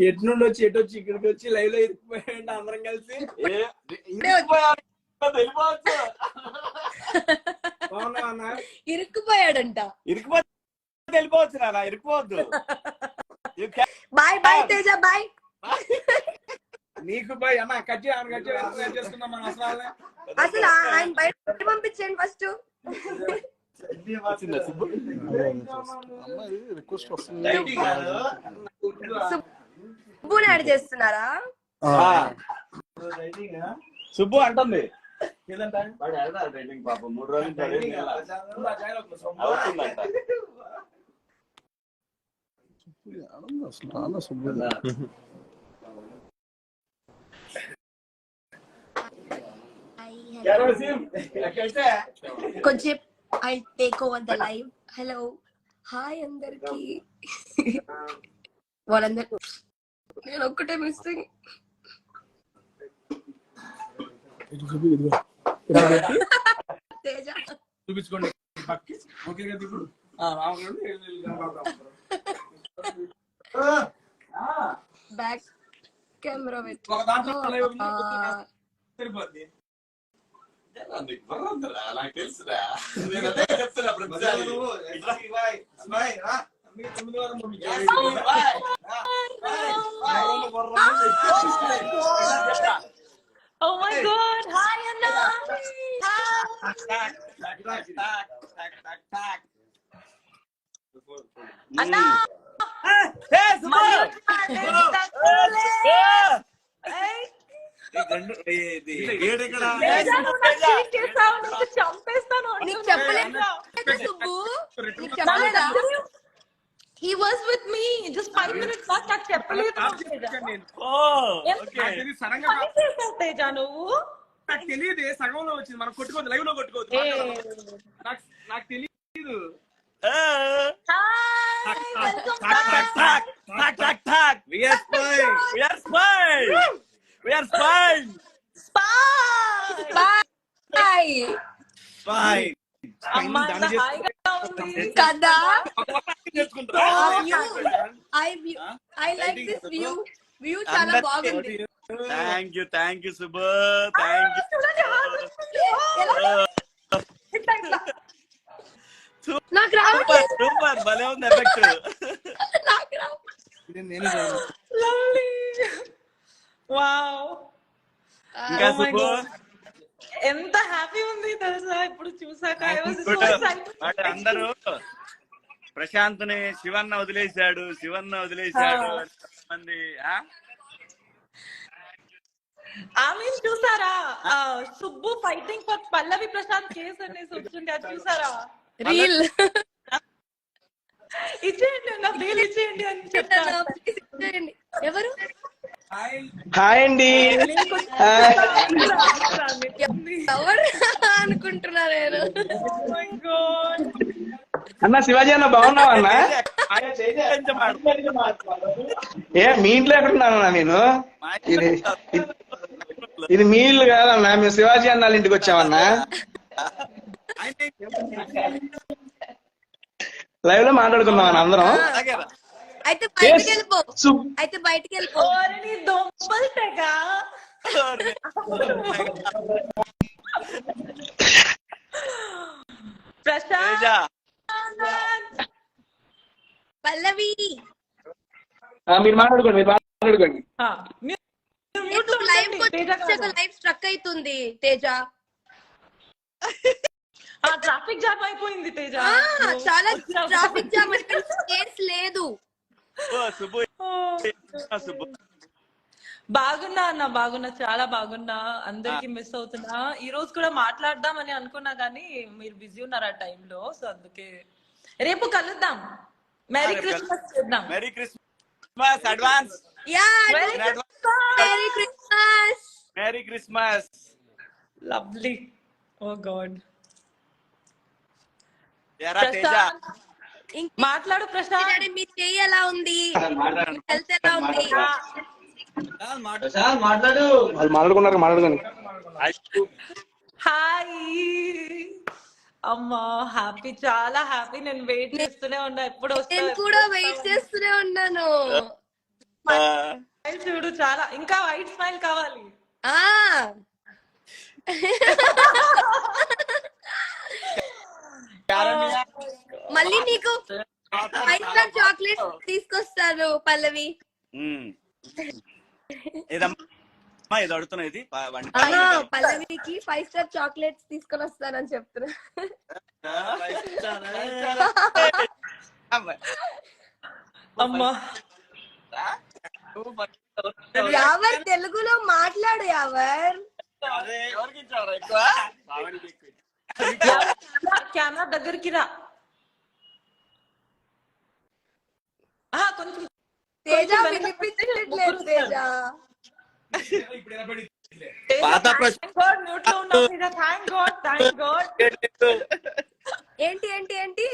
ఎటు నుండి వచ్చి ఎటు వచ్చి ఇక్కడికి వచ్చి లైవ్ లో ఇరికిపోయాడు అందరం కలిసి. ఇరుక్కుపోయాడంట. ఇరికిపోతే వెళ్ళిపోవచ్చు నాన్న, ఇరికిపోవద్దు. Bye bye Teja bye. నీకు బాయ్ అన్న. కట్ చేసుకుందాం మనం అసలు ఆయన బయట పంపించండి ఫస్ట్. రిక్వెస్ట్ వస్తుంది. సుబ్బుని యాడ్ చేస్తున్నారా? సుబ్బు అంటుంది పాపం 3 రోజులు అవుతుందంట. కొంచెం I take over the live. Hello hi అందరికి. వాళ్ళందరూ నేను ఒక్కటే మిస్సింగ్. తేజ చూపించుకోండి. బ్యాక్ కెమెరా పెట్టి నాకు తెలుసురా. Oh my God! Hi, Anna. Anna. చంపేస్తాను. నీకు చెప్పలేదు సుబ్బు? నీకు చెప్పలేదా? He was with me just 5 minutes back. నాకు చెప్పలేదు. తేజ నువ్వు నాకు తెలియదు. సగంలో వచ్చింది. మనం కొట్టుకోవద్దు, లైవ్ లో కొట్టుకోవద్దు. నాకు తెలియదు. కదా నేర్చుకుంటారా? ఐ లైక్ దిస్ వ్యూ చాలా బాగుంది. Thank you Subbu, thank you. నాకు రావట్లేదు. సూపర్, భలే ఉంది ఎఫెక్ట్. నాకు రావట్లేదు. లవ్లీ. వావ్. ఇంకా Oh my సుబ్బు God. ఎంత హ్యాపీ ఉంది తెలుసా ఇప్పుడు చూసాక. I was so వాడు excited. అందరూ ప్రశాంత్ని శివన్న వదిలేశాడు మంది. ఆమె చూసారా Subbu fighting for Pallavi Prashanth case అనేసి వచ్చింది, అది చూసారా? రీల్ ఇచ్చేయండి నా రీల్ ఇచ్చేయండి అని చెప్తాను. ఎవరు? హాయ్ అండి. ఎవరు అనుకుంటున్నా నేను. అన్న శివాజీ అన్న బాగున్నావా అన్న? మీ ఇంట్లో ఎక్కడున్నానన్నా నేను? ఇది మీ ఇల్లు కాదన్నా, మేము శివాజీ అన్న వాళ్ళ ఇంటికి వచ్చామన్నా. లైవ్ లో మాట్లాడుకుందాం అన్న అందరం. అయితే బయటికి వెళ్ళిపో. అయితే బయటికి వెళ్ళిపో. దొంపలు తెగ ప్రశాంత్ పల్లవి మీరు మాట్లాడుకోండి. లైవ్ స్ట్రక్ అవుతుంది తేజ. ట్రాఫిక్ జామ్ అయిపోయింది తేజ. చాలా ట్రాఫిక్ జామ్ అంటే స్పేస్ లేదు. బాగున్నా అన్న, బాగున్నా, చాలా బాగున్నా. అందరికి మిస్ అవుతున్నా. ఈ రోజు కూడా మాట్లాడదాం అని అనుకున్నా గానీ మీరు బిజీ ఉన్నారు ఆ టైంలో, సో అందుకే రేపు కలుద్దాం. మెరీ క్రిస్మస్ చేద్దాం. Merry Christmas advance. Merry Christmas. Merry Christmas. Lovely. Oh god. మాట్లాడు ప్రశాంత్. మీ చెయ్యి ఎలా ఉంది? హెల్త్ ఎలా ఉంది? వాళ్ళు మాట్లాడుకున్నారు, మాట్లాడుకోండి. హాయ్ అమ్మా, హ్యాపీ, చాలా హ్యాపీ. నేను వెయిట్ చేస్తూనే ఉన్నా, ఎప్పుడు నేను కూడా వెయిట్ చేస్తూనే ఉన్నాను. చూడు, చాలా ఇంకా వైట్ స్మైల్ కావాలి. మళ్ళీ నీకు 5 స్టార్ చాక్లెట్ తీసుకొస్తాను పల్లవి. ఇది అడుగుతున్నా, ఇది పల్లవికి 5 స్టార్ చాక్లెట్స్ తీసుకొని వస్తానని చెప్తున్నా. అమ్మా యావర్ తెలుగులో మాట్లాడు. యావర్ కెమెరా దగ్గరికి రా. కొంచెం తేజ వినిపించట్లేదు. తేజ ఏంటి ఏంటి ఏంటి?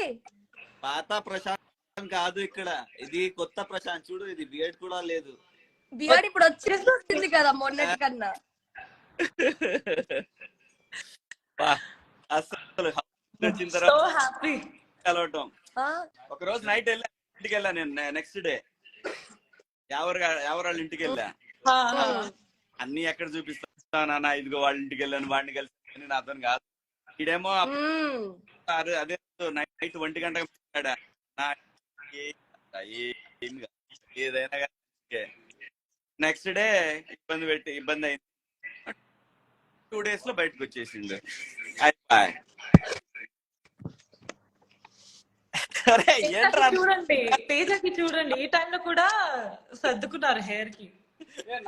పాత ప్రశాంత్ కాదు ఇక్కడ, ఇది కొత్త ప్రశాంత్. చూడు, ఇది బియర్డ్ కూడా లేదు. బియర్డ్ ఇప్పుడు వచ్చేస్తుంది కదా మొన్నటి కన్నా. అసలు కలవటం. ఒక రోజు నైట్ ఇంటికి వెళ్ళా నేను. నెక్స్ట్ డే ఎవరు వాళ్ళ ఇంటికి వెళ్ళా. అన్ని ఎక్కడ చూపిస్తానా, ఇదిగో వాళ్ళ ఇంటికి వెళ్ళాను, వాడిని కలిసి నాతో కాదు. ఇడేమో అదే నైట్ 1 గంటకు మాట్లాడా. ఏదైనా నెక్స్ట్ డే ఇబ్బంది అయింది. 2 days లో బయటకు వచ్చేసిండు. చూడండి తేజకి, చూడండి ఈ టైంలో కూడా సర్దుకున్నారు హెయిర్ కి.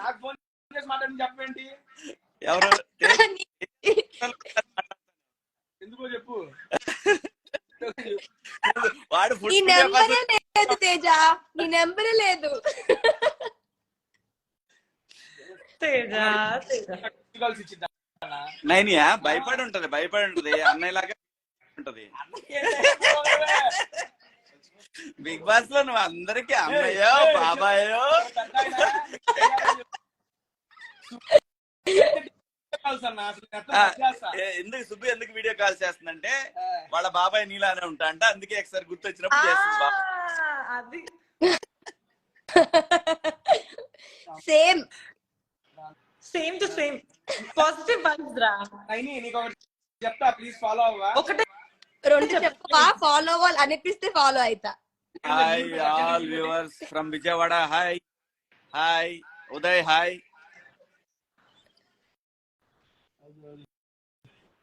నాకు ఫోన్ చేసి మాట్లాడి చెప్పండి. ఎవరు? ఎందుకో చెప్పు. వాడు నీ నెంబరే లేదు తేజ, నీ నెంబరే లేదు. తేజ నైనియా భయపడి ఉంటది అన్నయ్యలాగా ఉంటది. బిగ్ బాస్ లో నువ్వు అందరికి అమ్మయ్యో బాబాయో కాల్స్ అన్న అసలు ఎట్లా చేస్తా ఎందుకు సుబ్బు ఎందుకు వీడియో కాల్ చేస్తుందంటే వాళ్ళ బాబాయ్ నీలానే ఉంటా అంట, అందుకే ఒకసారి గుర్తొచ్చినప్పుడు చేస్తుంది బాబా. అది same same to same positive vibes రా. అయినా నీకు ఒకటి చెప్తా, ప్లీజ్ ఫాలో అవ్వా. ఒకటే రెండు చెప్పవా? ఫాలో అవ్వాలి అనిపిస్తే ఫాలో అయితా. Hi all viewers from Vijayawada. Hi hi Uday. Hi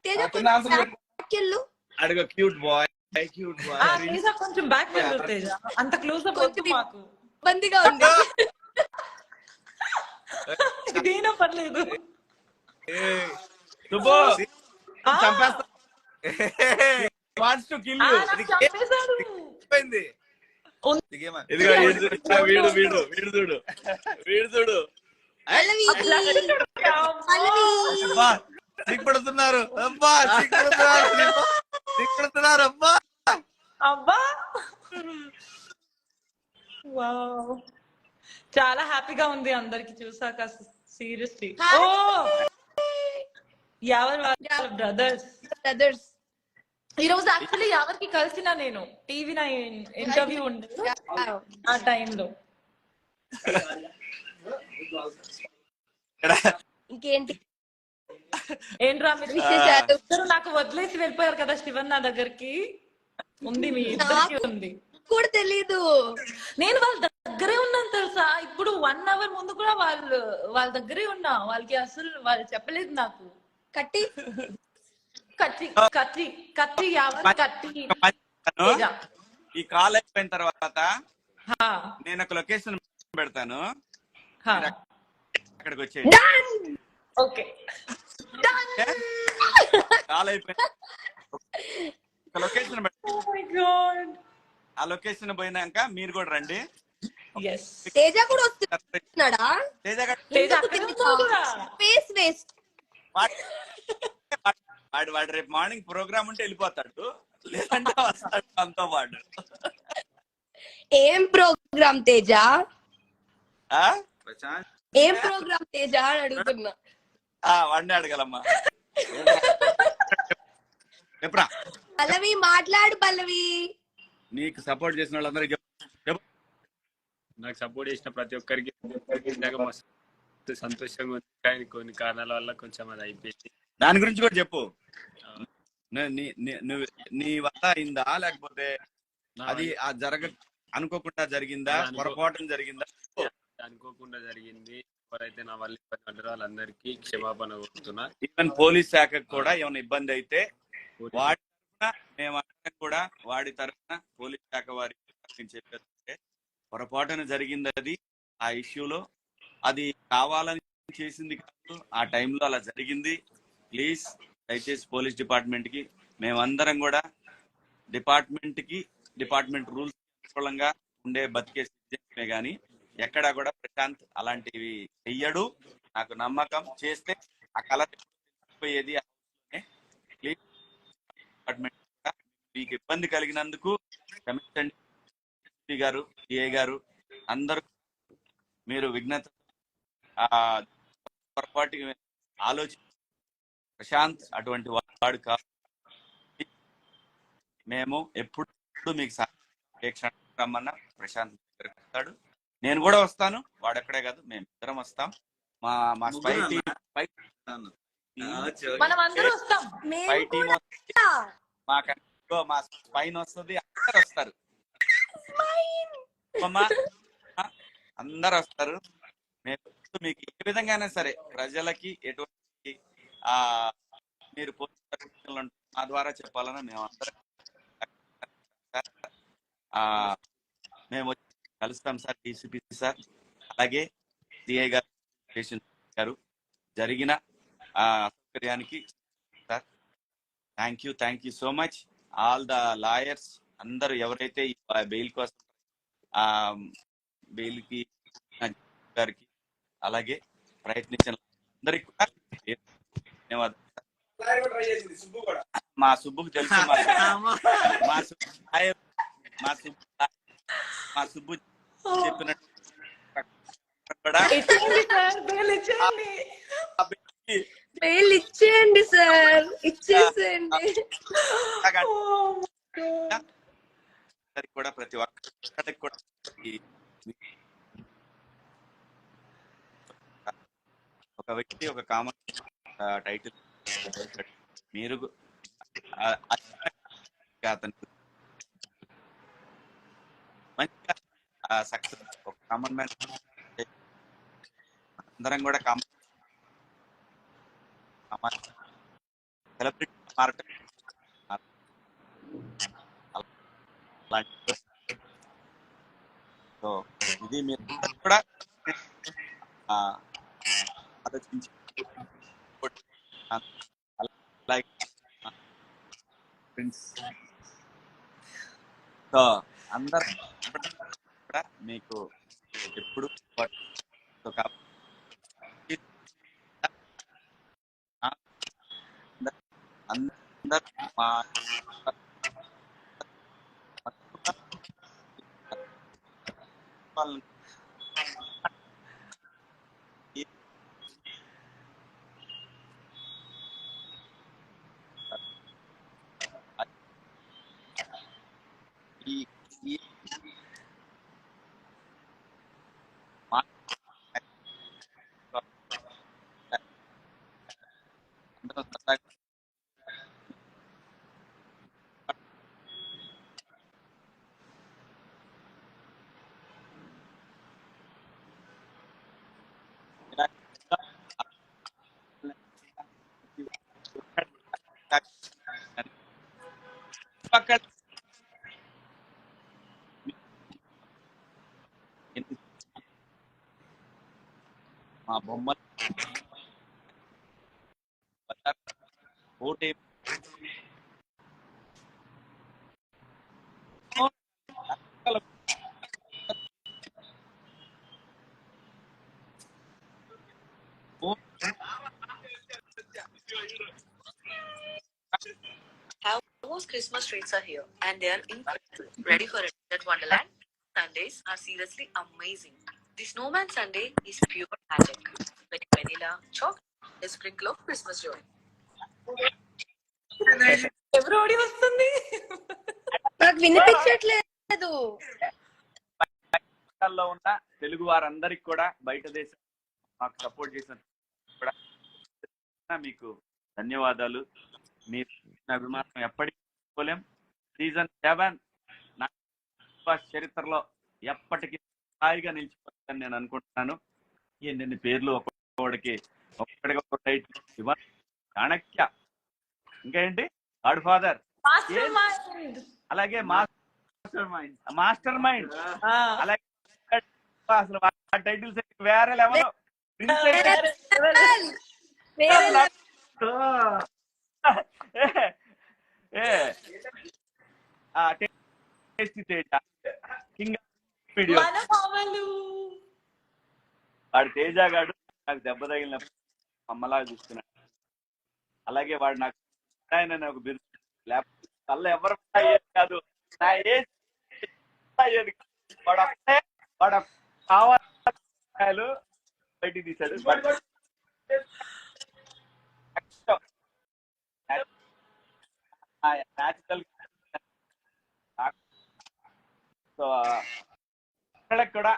Teja చిన్న ఆన్సర్ చెప్పు. వెళ్ళు. అడుగు. Cute boy, cute boy. Teja కొంచెం బ్యాక్ వెళ్ళు తేజ, అంత క్లోజ్ అప్ వద్దు మాకు, ఇబ్బందిగా ఉంది. ఇదేనా పర్లేదు. సుబ్బు చంపేస్తా. Wants to kill you. చంపేశాడు. అయిపోయింది. ఇదిగో వీడు వీడు వీడు చూడు, వీడు చూడు. పల్లవి, అబ్బా సిగ్గుపడుతున్నారు, అబ్బా సిగ్గుపడుతున్నారు, సిగ్గుపడుతున్నారు అబ్బా. అబ్బా వావ్, చాలా హ్యాపీగా ఉంది అందరికి చూసాక. సీరియస్లీ. ఓ యావర్ వాళ్ళ బ్రదర్స్. బ్రదర్స్ ఈ రోజు యాక్చువల్లీ ఎవరికి కలిసిన నేను టీవీ 9 ఇంటర్వ్యూ ఉండే ఆ టైంలో. ఇంకేంటి ఏంట్రా మీరు విశేషాలు? ఇద్దరు నాకు వదిలేసి వెళ్ళిపోయారు కదా శివన్ నా దగ్గరికి. ఉంది మీ ఇద్దరికి ఉంది కూడా తెలీదు. నేను వాళ్ళ దగ్గరే ఉన్నాను తెలుసా. ఇప్పుడు 1 hour ముందు కూడా వాళ్ళ దగ్గరే ఉన్నా. వాళ్ళకి అసలు వాళ్ళు చెప్పలేదు నాకు. కట్టి కత్తి కత్తి కత్తి యావత్ కత్తి. ఈ కాల్ అయిపోయిన తర్వాత హా, నేను ఒక లొకేషన్ పెడతాను, హా. అక్కడికి వచ్చేయండి. ఓకే కాల్ అయిపోయిన లొకేషన్ పెడతాను. Oh my God. ఆ లొకేషన్ పోయినాక మీరు కూడా రండి. Yes. తేజ కూడా వస్తున్నాడా? తేజ గారు తేజ అక్కడే ఉన్నాడు కూడా. Face waste. వాడు రేపు మార్నింగ్ ప్రోగ్రామ్ ఉంటే వెళ్ళిపోతాడు, లేదంటే వస్తాడు మనతో పాటు. ఏం ప్రోగ్రామ్ తేజ? ఆ? ఏం ప్రోగ్రామ్ తేజ అని అడుగుతున్నా. వాడిని అడగలమ్మా. ఎప్పుడా పల్లవి మాట్లాడు. పల్లవి నీకు సపోర్ట్ చేసిన వాళ్ళందరికీ చెప్పు. నాకు సపోర్ట్ చేసిన ప్రతి ఒక్కరికి ఇందాక మస్తు సంతోషంగా ఉంది, కానీ కొన్ని కారణాల వల్ల కొంచెం అది అయిపోయింది. దాని గురించి కూడా చెప్పు. నీ వల్ల అయిందా, లేకపోతే అది అనుకోకుండా జరిగిందా, పొరపాటు జరిగిందా? అనుకోకుండా జరిగింది. ఎవరైతే నా వల్ల ఇబ్బంది పడ్డారో వాళ్ళందరికీ క్షమాపణ కోరుతున్నా. ఈవెన్ పోలీస్ శాఖకు కూడా ఏమైనా ఇబ్బంది అయితే వాడి తరఫున మేమందరం కూడా వాడి తరఫున పోలీస్ శాఖ వారికి చెప్పేస్తే పొరపాటున జరిగింది అది. ఆ ఇష్యూలో అది కావాలని చేసింది కాదు, ఆ టైంలో అలా జరిగింది. ప్లీజ్ దయచేసి పోలీస్ డిపార్ట్మెంట్ కి మేమందరం కూడా డిపార్ట్మెంట్ రూల్స్ అనుకూలంగా ఉండే బతికే సిస్టమే గానీ ఎక్కడా కూడా ప్రశాంత్ అలాంటివి చెయ్యడు. నాకు నమ్మకం. చేస్తే ఆ కళ పోయేది. ప్లీజ్ డిపార్ట్మెంట్ మీకు ఇబ్బంది కలిగినందుకు క్షమించండి. ఎస్పీ గారు, సిఐ గారు అందరూ మీరు విఘ్నత పొరపాటు ఆలోచి. ప్రశాంత్ అటువంటి వాడు కాదు. మేము ఎప్పుడు మీకు రమ్మన్నా ప్రశాంత్ వస్తాడు. నేను కూడా వస్తాను. వాడెక్కడే కాదు, మేము ఇద్దరం వస్తాం. మా స్పై టీం మనం అందరూ వస్తాం. మా స్పైన్ వస్తుంది. అందరు వస్తారు, అందరు వస్తారు. మీకు ఏ విధంగానే సరే ప్రజలకి ఎటువంటి మీరు మా ద్వారా చెప్పాలని మేము అందరం మేము కలుస్తాం సార్. డీసీపీ సార్, అలాగే సిఐ గారు జరిగిన అసౌకర్యానికి sir thank you so much. All the lawyers అందరూ ఎవరైతే బెయిల్ కోసం బెయిల్కి గారికి అలాగే ప్రయత్నించిన అందరికి కూడా ధన్యవాదాలు. మా సుబ్బుకు తెలుసు, మా సుబ్బు చెప్పినట్టు మెయిల్ ఇచ్చేయండి సార్, ఇచ్చేసేయండి. అందరికి కూడా ప్రతి ఒక్కరికి కూడా ఒక వ్యక్తి ఒక కామన్ టైటిల్ మీరు అతను మంచిగా సక్సెస్ ఒక కామన్ మ్యాన్ అందరం కూడా కామన్ సెలబ్రిటీ మారటం అలాంటి. సో ఇది మీరు కూడా ఆలోచించి లైక్ ఫ్రెండ్స్. సో అందరు కూడా మీకు ఎప్పుడు అందరు మా ఈ మా బొమ్మలు ఓటే Most Christmas treats are here, and they are incredible. Ready for it? That Wonderland? Sundays are seriously amazing. The Snowman Sunday is pure magic. With vanilla, chocolate, a sprinkle of Christmas joy. ఎవరోడి వస్తుంది? నాకు వినిపించట్లేదు. లో ఉన్న తెలుగు వారందరికి కూడా బయట దేశం మాకు సపోర్ట్ చేసిన కూడా మీకు ధన్యవాదాలు. మీ అభిమానం ఎప్పటికీ పోలేం. సీజన్ 7 నా చరిత్రలో ఎప్పటికీ స్థాయిగా నిలిచిపోతానని నేను అనుకుంటున్నాను. ఎన్ని పేర్లు ఒక్కొక్కడికి చాణక్య, ఇంకా ఏంటి గాడ్ ఫాదర్, అలాగే మాస్టర్ మైండ్, అలాగే అసలు టైటిల్స్ వేరే లెవెల్. కింగ్ వీడియో వాడు తేజ గాడు నాకు దెబ్బ తగిలిన అమ్మలాగా చూస్తున్నాడు. అలాగే వాడు నాకు ఆయన ఒక బిరుదు, లేకపోతే కళ్ళ ఎవరు కాదు నా ఏజ్ వాడు కావాలి బయటికి తీశాడు. న్యాచురల్ సో అక్కడ కూడా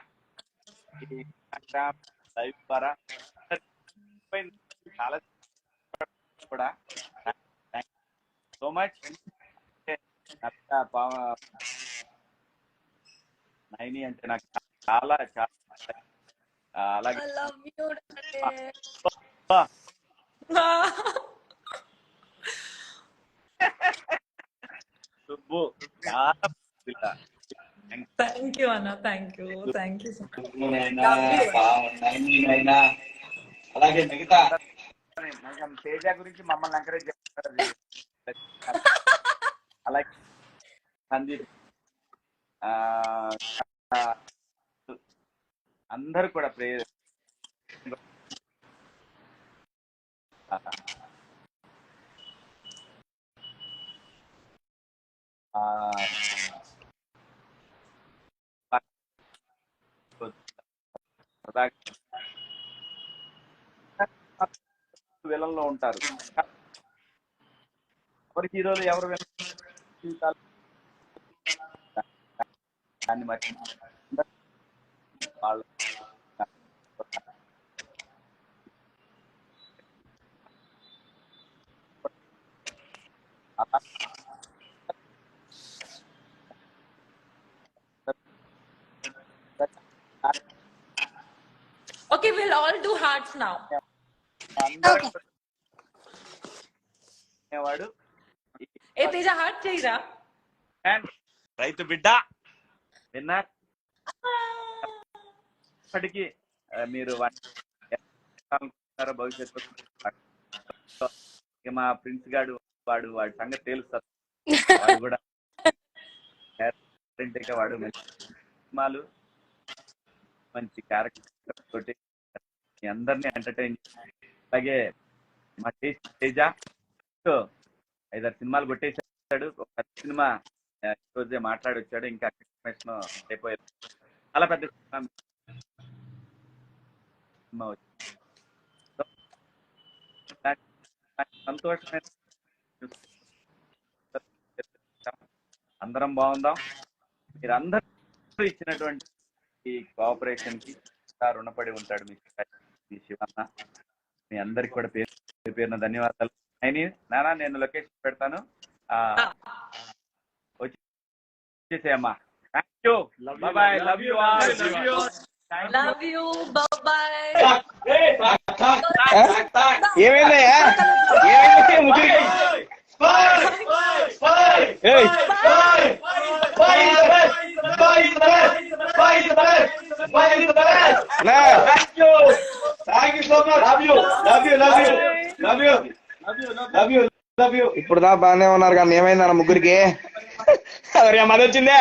లైవ్ ద్వారా చాలా కూడా సో మచ్. నైని అంటే నాకు చాలా చాలా అలాగే సుబ్బు చాలా థ్యాంక్ యూ అన్న, థ్యాంక్ యూ అలాగే మిగతా తేజ గురించి మమ్మల్ని ఎంకరేజ్ చేస్తారు. అలాగే సందీప్ అందరూ కూడా విలన్లో ఉంటారు. ఎవరు హీరోలు ఎవరు విలన్ దాన్ని మర్చి వాళ్ళు Okay, we'll all do hearts now. వాడు ఏ తేజ హార్ట్ చేయరా? రైతు బిడ్డ విన్నర్. ఇప్పటికీ మీరు భవిష్యత్తు మా ప్రిన్స్ గాడు వాడి సంగతి తెలుస్తుంది. వాడు కూడా వాడు మంచి సినిమాలు మంచి క్యారెక్టర్ తోటి మీ అందరినీ ఎంటర్టైన్. అలాగే మా తేజ 5-6 సినిమాలు కొట్టేశాడు. ఒక సినిమా రోజే మాట్లాడి వచ్చాడు. ఇంకా అయిపోయాడు. చాలా పెద్ద సినిమా వచ్చింది. సంతోషమైన అందరం బాగుందాం. మీరందరూ ఇచ్చినటువంటి ఈ కోఆపరేషన్ కి రుణపడి ఉంటాడు మీ శివన్న. మీ అందరికి కూడా పేరున ధన్యవాదాలు. నానా నేను లొకేషన్ పెడతాను, వచ్చేసేయమ్మా. Thank you. Bye. Love you all. Love you. Bye bye. ఏమైందయ్యా? ఏమైంది ముగ్గురికి? ఇప్పుడు దా బాగానే ఉన్నారు కానీ ఏమైందన్న ముగ్గురికి? మది వచ్చిందే.